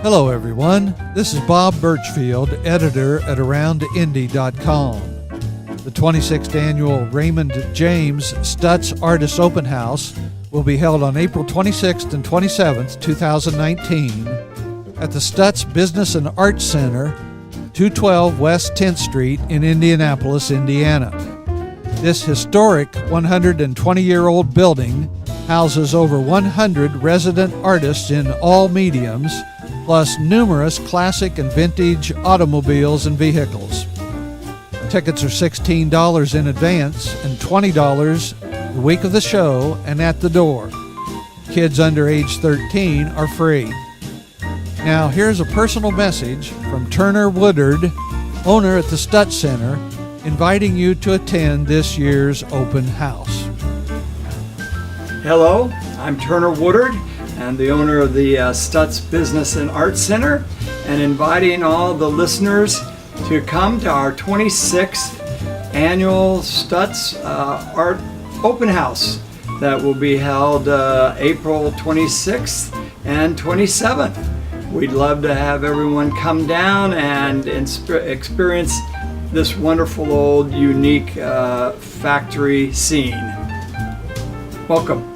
Hello everyone, this is Bob Birchfield, editor at AroundIndy.com. The 26th annual Raymond James Stutz Artists Open House will be held on April 26th and 27th, 2019 at the Stutz Business and Arts Center, 212 West 10th Street in Indianapolis, Indiana. This historic 120-year-old building houses over 100 resident artists in all mediums, plus numerous classic and vintage automobiles and vehicles. Tickets are $16 in advance and $20 the week of the show and at the door. Kids under age 13 are free. Now here's a personal message from Turner Woodard, owner at the Stutz Center, inviting you to attend this year's open house. Hello, I'm Turner Woodard and the owner of the Stutz Business and Arts Center, and inviting all the listeners to come to our 26th annual Stutz Art Open House that will be held April 26th and 27th. We'd love to have everyone come down and experience this wonderful old unique factory scene. Welcome.